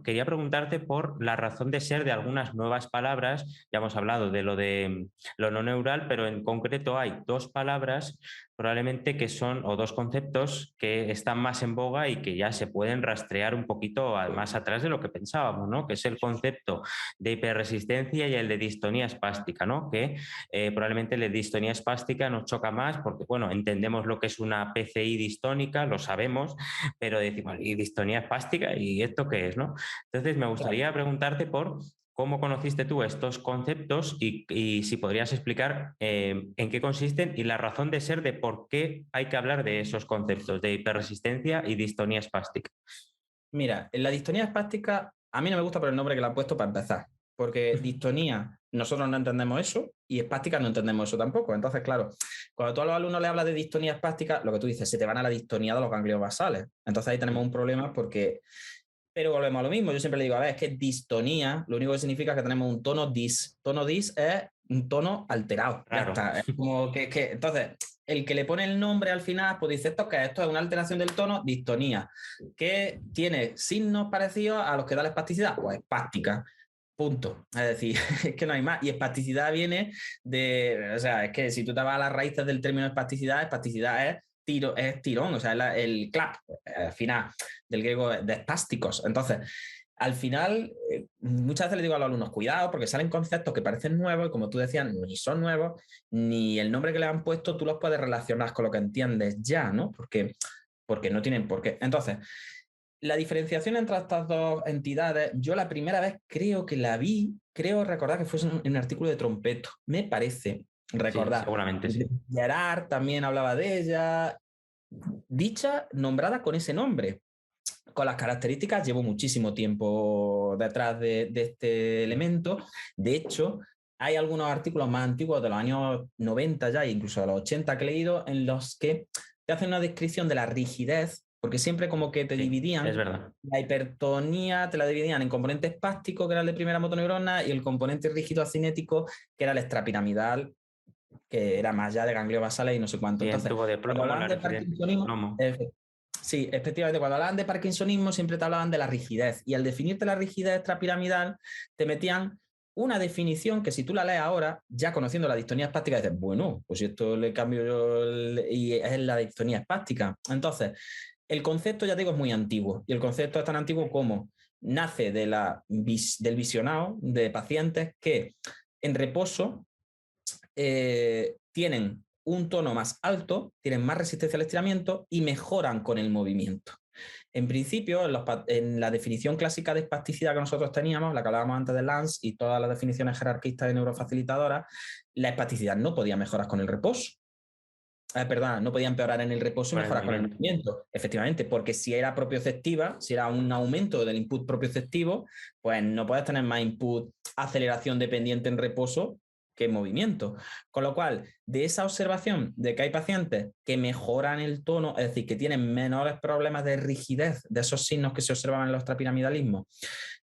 quería preguntarte por la razón de ser de algunas nuevas palabras. Ya hemos hablado de lo no neural, pero en concreto hay dos palabras probablemente que son, o dos conceptos que están más en boga y que ya se pueden rastrear un poquito más atrás de lo que pensábamos, ¿no? Que es el concepto de hiperresistencia y el de distonía espástica, ¿no? Que probablemente la distonía espástica nos choca más porque, bueno, entendemos lo que es una PCI distónica, lo sabemos, pero decimos, ¿y distonía espástica? ¿Y esto qué es, no? Entonces, me Claro. gustaría preguntarte por cómo conociste tú estos conceptos y si podrías explicar en qué consisten y la razón de ser de por qué hay que hablar de esos conceptos de hiperresistencia y distonía espástica. Mira, en la distonía espástica, a mí no me gusta por el nombre que le han puesto para empezar, porque distonía, nosotros no entendemos eso y espástica no entendemos eso tampoco. Entonces, claro, cuando tú a los alumnos le hablas de distonía espástica, lo que tú dices, se te van a la distonía de los ganglios basales. Entonces ahí tenemos un problema porque, pero volvemos a lo mismo. Yo siempre le digo, a ver, es que distonía, lo único que significa es que tenemos un tono dis. Tono dis es un tono alterado. Ya Claro. está. Es como entonces, el que le pone el nombre al final, pues dice esto que esto es una alteración del tono, distonía, que tiene signos parecidos a los que da la espasticidad, pues espástica. Punto. Es decir, es que no hay más. Y espasticidad viene de, o sea, es que si tú te vas a las raíces del término espasticidad es tiro, es tirón, o sea, el clap, al final, del griego de espásticos. Entonces, al final, muchas veces le digo a los alumnos, cuidado, porque salen conceptos que parecen nuevos y como tú decías, ni son nuevos, ni el nombre que le han puesto tú los puedes relacionar con lo que entiendes ya, ¿no? Porque no tienen por qué. Entonces, la diferenciación entre estas dos entidades, yo la primera vez creo que la vi, creo recordar que fue en un artículo de Trompeto, me parece Sí, recordar. seguramente sí. Gerard también hablaba de ella, dicha nombrada con ese nombre. Con las características llevo muchísimo tiempo detrás de este elemento. De hecho, hay algunos artículos más antiguos de los años 90 ya, incluso de los 80 que he leído, en los que te hacen una descripción de la rigidez, porque siempre como que te Sí, es dividían verdad. la hipertonía, te la dividían en componente espástico, que era el de primera motoneurona, y el componente rígido acinético, que era el extrapiramidal, que era más allá de ganglio basales y no sé cuánto. Sí, el Entonces, tubo de cuando plomo, hablaban la de rigidez del parkinsonismo, plomo. sí, efectivamente, cuando hablaban de parkinsonismo siempre te hablaban de la rigidez y al definirte la rigidez extrapiramidal te metían una definición que si tú la lees ahora, ya conociendo la distonía espástica, dices, bueno, pues esto le cambio yo y es la distonía espástica. Entonces, el concepto, ya digo, es muy antiguo y el concepto es tan antiguo como nace del visionado de pacientes que en reposo tienen un tono más alto, tienen más resistencia al estiramiento y mejoran con el movimiento. En principio, en la definición clásica de espasticidad que nosotros teníamos, la que hablábamos antes de Lance y todas las definiciones jerarquistas de neurofacilitadoras, la espasticidad no podía mejorar con el reposo. Perdona, no podía empeorar en el reposo y Con el mejorar con el movimiento. movimiento. Efectivamente, porque si era propioceptiva, si era un aumento del input propioceptivo, pues no puedes tener más input aceleración dependiente en reposo que en movimiento. Con lo cual, de esa observación de que hay pacientes que mejoran el tono, es decir, que tienen menores problemas de rigidez de esos signos que se observaban en los extrapiramidalismos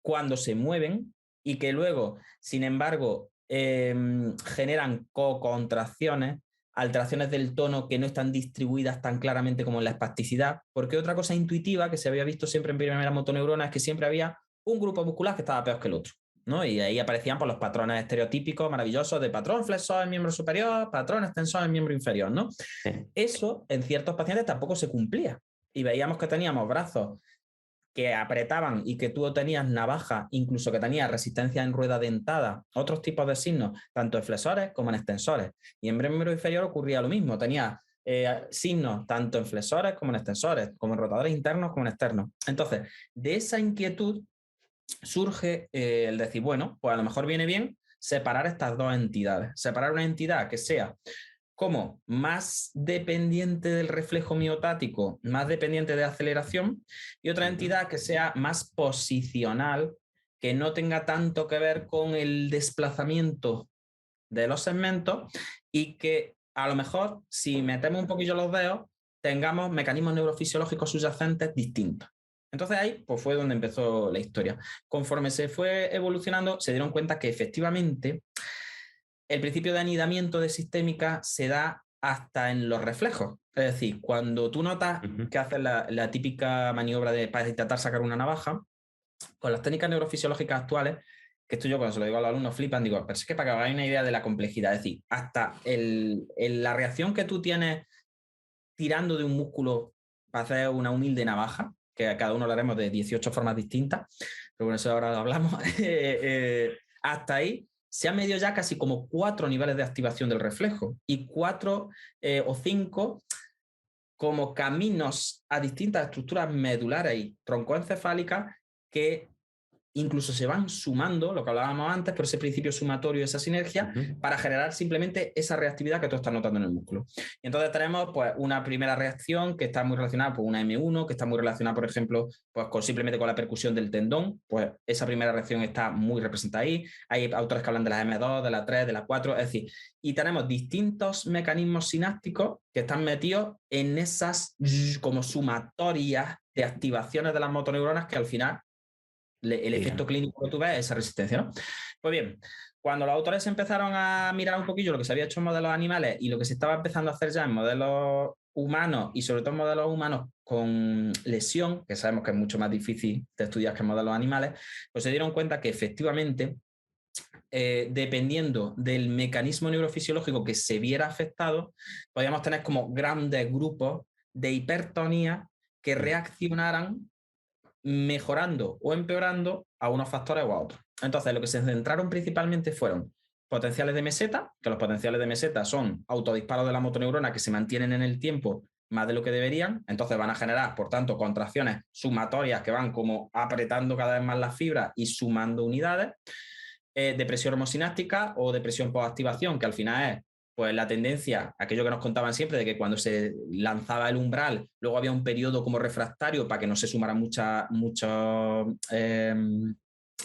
cuando se mueven y que luego, sin embargo, generan co-contracciones, alteraciones del tono que no están distribuidas tan claramente como en la espasticidad, porque otra cosa intuitiva que se había visto siempre en primera motoneurona es que siempre había un grupo muscular que estaba peor que el otro, ¿no? Y ahí aparecían pues, los patrones estereotípicos maravillosos de patrón flexor en miembro superior, patrón extensor en miembro inferior, ¿no? Sí. Eso en ciertos pacientes tampoco se cumplía y veíamos que teníamos brazos que apretaban y que tú tenías navaja, incluso que tenías resistencia en rueda dentada, otros tipos de signos, tanto en flexores como en extensores. Y en miembro inferior ocurría lo mismo, tenía signos tanto en flexores como en extensores, como en rotadores internos como en externos. Entonces, de esa inquietud surge el decir, bueno, pues a lo mejor viene bien separar estas dos entidades, separar una entidad que sea como más dependiente del reflejo miotático, más dependiente de aceleración, y otra entidad que sea más posicional, que no tenga tanto que ver con el desplazamiento de los segmentos y que a lo mejor, si metemos un poquillo los dedos, tengamos mecanismos neurofisiológicos subyacentes distintos. Entonces ahí pues fue donde empezó la historia. Conforme se fue evolucionando, se dieron cuenta que efectivamente el principio de anidamiento de sistémica se da hasta en los reflejos. Es decir, cuando tú notas Ujú. que haces la típica maniobra para intentar sacar una navaja, con las técnicas neurofisiológicas actuales, que esto yo cuando se lo digo a los alumnos flipan, digo, pero es que para que hagáis una idea de la complejidad, es decir, hasta la reacción que tú tienes tirando de un músculo para hacer una humilde navaja, que a cada uno lo haremos de 18 formas distintas, pero bueno, eso ahora lo hablamos, hasta ahí se han medido ya casi como 4 niveles de activación del reflejo y 4 o 5 como caminos a distintas estructuras medulares y troncoencefálicas que incluso se van sumando, lo que hablábamos antes, por ese principio sumatorio, esa sinergia, para generar simplemente esa reactividad que tú estás notando en el músculo. Y entonces tenemos pues, una primera reacción que está muy relacionada con una M1, que está muy relacionada, por ejemplo, pues, simplemente con la percusión del tendón, pues esa primera reacción está muy representada ahí. Hay autores que hablan de la M2, de la 3, de la 4, es decir, y tenemos distintos mecanismos sinápticos que están metidos en esas como sumatorias de activaciones de las motoneuronas que al final el efecto clínico que tú ves es esa resistencia, ¿no? Pues bien, cuando los autores empezaron a mirar un poquillo lo que se había hecho en modelos animales y lo que se estaba empezando a hacer ya en modelos humanos y sobre todo en modelos humanos con lesión, que sabemos que es mucho más difícil de estudiar que en modelos animales, pues se dieron cuenta que efectivamente, dependiendo del mecanismo neurofisiológico que se viera afectado, podíamos tener como grandes grupos de hipertonía que reaccionaran mejorando o empeorando a unos factores o a otros. Entonces, lo que se centraron principalmente fueron potenciales de meseta, que los potenciales de meseta son autodisparos de la motoneurona que se mantienen en el tiempo más de lo que deberían, entonces van a generar, por tanto, contracciones sumatorias que van como apretando cada vez más las fibras y sumando unidades, depresión homosináptica o depresión postactivación, que al final es pues la tendencia, aquello que nos contaban siempre, de que cuando se lanzaba el umbral, luego había un periodo como refractario para que no se sumaran muchos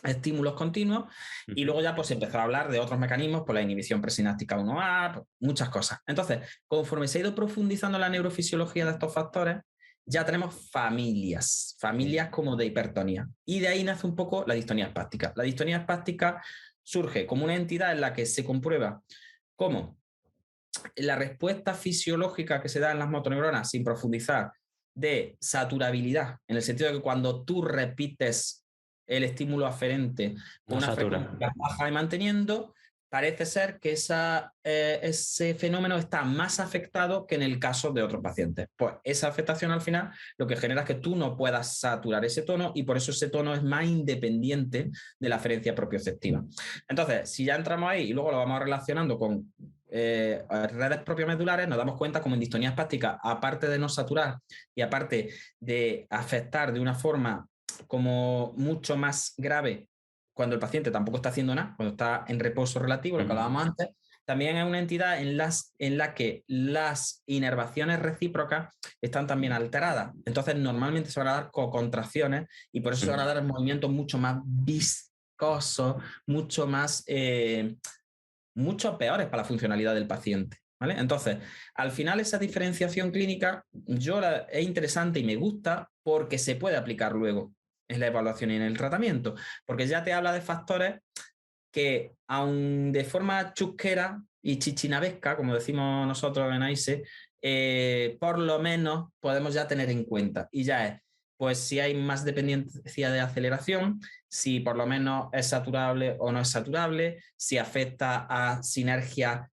estímulos continuos, y luego ya pues se empezó a hablar de otros mecanismos, pues la inhibición presináptica 1A, pues, muchas cosas. Entonces, conforme se ha ido profundizando la neurofisiología de estos factores, ya tenemos familias como de hipertonía. Y de ahí nace un poco la distonía espástica. La distonía espástica surge como una entidad en la que se comprueba cómo la respuesta fisiológica que se da en las motoneuronas, sin profundizar, de saturabilidad, en el sentido de que cuando tú repites el estímulo aferente con una frecuencia baja y manteniendo, parece ser que ese fenómeno está más afectado que en el caso de otros pacientes. Pues esa afectación al final lo que genera es que tú no puedas saturar ese tono y por eso ese tono es más independiente de la aferencia propioceptiva. Entonces, si ya entramos ahí y luego lo vamos relacionando con redes propiomedulares, nos damos cuenta como en distonía espástica, aparte de no saturar y aparte de afectar de una forma como mucho más grave cuando el paciente tampoco está haciendo nada, cuando está en reposo relativo, lo que hablábamos antes, también es una entidad en la que las inervaciones recíprocas están también alteradas. Entonces, normalmente se van a dar co-contracciones y por eso se van a dar movimientos mucho más viscosos, mucho peores para la funcionalidad del paciente. ¿Vale? Entonces, al final esa diferenciación clínica es interesante y me gusta porque se puede aplicar luego en la evaluación y en el tratamiento, porque ya te habla de factores que, aun de forma chusquera y chichinabesca, como decimos nosotros en AISE, por lo menos podemos ya tener en cuenta. Y ya es, pues si hay más dependencia de aceleración, si por lo menos es saturable o no es saturable, si afecta a sinergias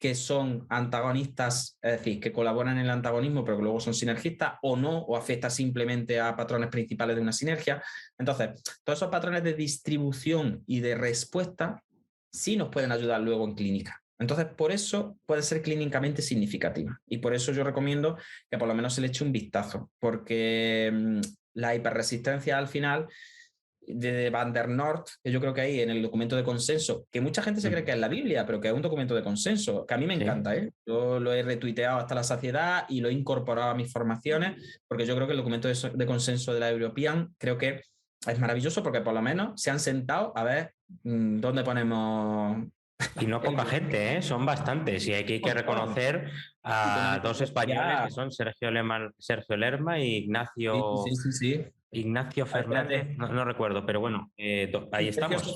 que son antagonistas, es decir, que colaboran en el antagonismo, pero que luego son sinergistas, o no, o afecta simplemente a patrones principales de una sinergia. Entonces, todos esos patrones de distribución y de respuesta sí nos pueden ayudar luego en clínica. Entonces, por eso puede ser clínicamente significativa. Y por eso yo recomiendo que por lo menos se le eche un vistazo, porque la hiperresistencia al final de Van der Noort, que yo creo que hay en el documento de consenso, que mucha gente se cree que es la Biblia, pero que es un documento de consenso, que a mí me encanta, ¿eh? Yo lo he retuiteado hasta la saciedad y lo he incorporado a mis formaciones, porque yo creo que el documento de consenso de la European creo que es maravilloso porque por lo menos se han sentado a ver dónde ponemos... Y no poca gente, ¿eh? Son bastantes. Y hay que reconocer a dos españoles que son Sergio Lerma y Ignacio... Sí. Ignacio Fernández, no recuerdo, pero bueno, ahí estamos.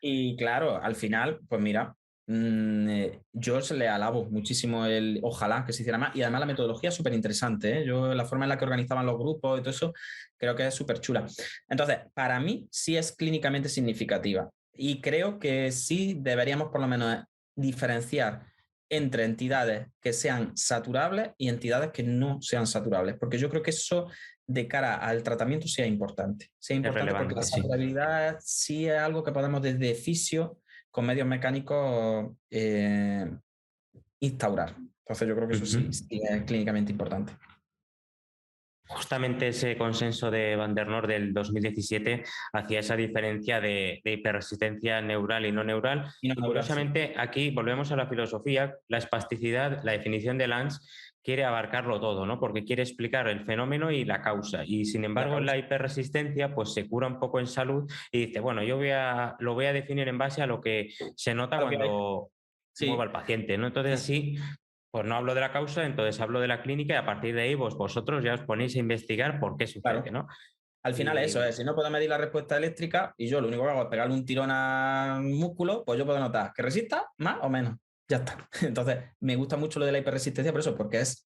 Y claro, al final, pues mira, Yo se le alabo muchísimo ojalá que se hiciera más, y además la metodología es súper interesante, ¿eh? Yo la forma en la que organizaban los grupos y todo eso creo que es súper chula. Entonces, para mí sí es clínicamente significativa y creo que sí deberíamos por lo menos diferenciar entre entidades que sean saturables y entidades que no sean saturables, porque yo creo que eso de cara al tratamiento sea Es importante porque la relevante, sí. saturabilidad sí es algo que podemos desde fisio con medios mecánicos instaurar. Entonces yo creo que eso sí, Ujú. sí es clínicamente importante. Justamente ese consenso de Van der Noort del 2017 hacía esa diferencia de hiperresistencia neural y no neural. Y no Y neural, sí. curiosamente, aquí volvemos a la filosofía, la espasticidad, la definición de Lange quiere abarcarlo todo, ¿no? Porque quiere explicar el fenómeno y la causa. Y sin La embargo, causa. la hiperresistencia pues se cura un poco en salud y dice, bueno, lo voy a definir en base a lo que se nota A lo que hay. cuando muevo Sí, al paciente, ¿no? Entonces sí, sí. así pues no hablo de la causa, entonces hablo de la clínica y a partir de ahí vosotros ya os ponéis a investigar por qué sucede, Claro. ¿no? Al final eso Y es, si no puedo medir la respuesta eléctrica y yo lo único que hago es pegarle un tirón al músculo, pues yo puedo notar que resista más o menos. Ya está. Entonces, me gusta mucho lo de la hiperresistencia por eso, porque es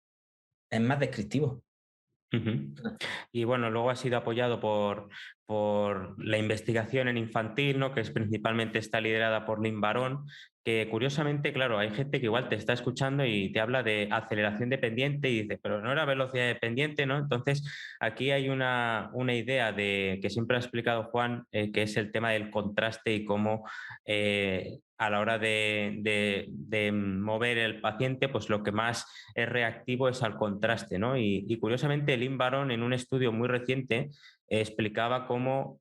más descriptivo. Ujú. Y bueno, luego ha sido apoyado por la investigación en infantil, ¿no? Que es principalmente está liderada por Lynn Barón, que curiosamente, claro, hay gente que igual te está escuchando y te habla de aceleración dependiente y dice, pero no era velocidad dependiente, ¿no? Entonces, aquí hay una idea de que siempre ha explicado Juan, que es el tema del contraste y cómo a la hora de mover el paciente, pues lo que más es reactivo es al contraste, ¿no? Y curiosamente, Lynn Barón en un estudio muy reciente explicaba cómo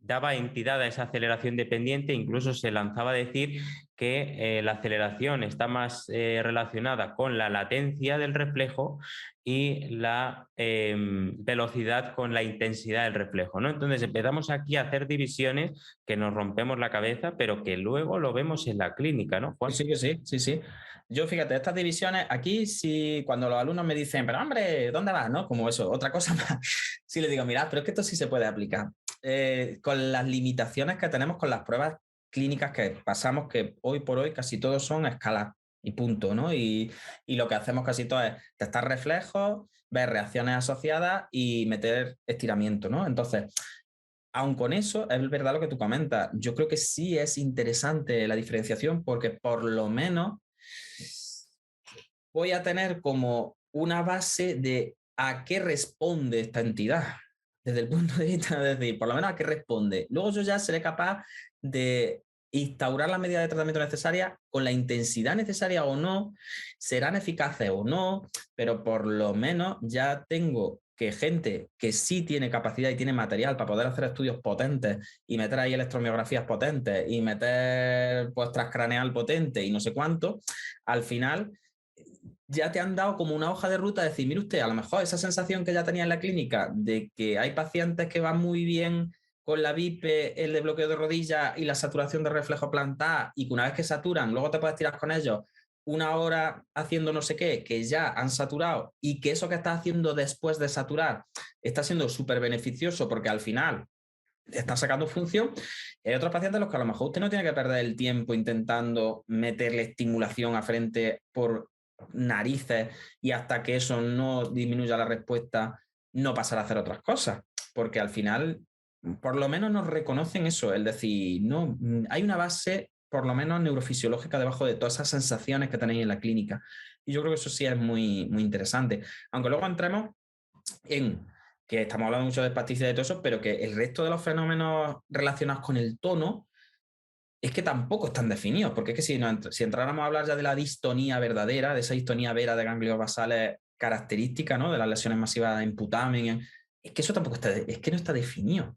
daba entidad a esa aceleración dependiente, incluso se lanzaba a decir que la aceleración está más relacionada con la latencia del reflejo y la velocidad con la intensidad del reflejo, ¿no? Entonces empezamos aquí a hacer divisiones que nos rompemos la cabeza, pero que luego lo vemos en la clínica, ¿no, Sí, Juan? sí, que sí, sí, sí. Yo, fíjate, estas divisiones, aquí sí, cuando los alumnos me dicen, pero hombre, ¿dónde vas? ¿No? Como eso, otra cosa más. Sí les digo, mirad, pero es que esto sí se puede aplicar. Con las limitaciones que tenemos con las pruebas clínicas que pasamos, que hoy por hoy casi todos son a escalar y punto, ¿no? Y lo que hacemos casi todo es testar reflejos, ver reacciones asociadas y meter estiramiento, ¿no? Entonces, aun con eso, es verdad lo que tú comentas. Yo creo que sí es interesante la diferenciación porque por lo menos voy a tener como una base de a qué responde esta entidad, desde el punto de vista de decir, por lo menos a qué responde. Luego yo ya seré capaz de instaurar las medidas de tratamiento necesarias con la intensidad necesaria o no, serán eficaces o no, pero por lo menos ya tengo que gente que sí tiene capacidad y tiene material para poder hacer estudios potentes y meter ahí electromiografías potentes y meter pues transcraneal potente y no sé cuánto, al final ya te han dado como una hoja de ruta de decir, mire usted, a lo mejor esa sensación que ya tenía en la clínica de que hay pacientes que van muy bien con la VIP, el de bloqueo de rodilla y la saturación de reflejo plantar, y que una vez que saturan, luego te puedes tirar con ellos una hora haciendo no sé qué, que ya han saturado, y que eso que estás haciendo después de saturar está siendo súper beneficioso porque al final está sacando función. Hay otros pacientes a los que a lo mejor usted no tiene que perder el tiempo intentando meterle estimulación a frente por narices y hasta que eso no disminuya la respuesta, no pasar a hacer otras cosas. Porque al final, por lo menos nos reconocen eso, es decir, no, hay una base por lo menos neurofisiológica debajo de todas esas sensaciones que tenéis en la clínica. Y yo creo que eso sí es muy, muy interesante. Aunque luego entremos en que estamos hablando mucho de espasticidad y todo eso, pero que el resto de los fenómenos relacionados con el tono es que tampoco están definidos, porque es que si entráramos a hablar ya de la distonía verdadera, de esa distonía vera de ganglios basales característica, ¿no? De las lesiones masivas en putamen, es que eso tampoco está, es que no está definido.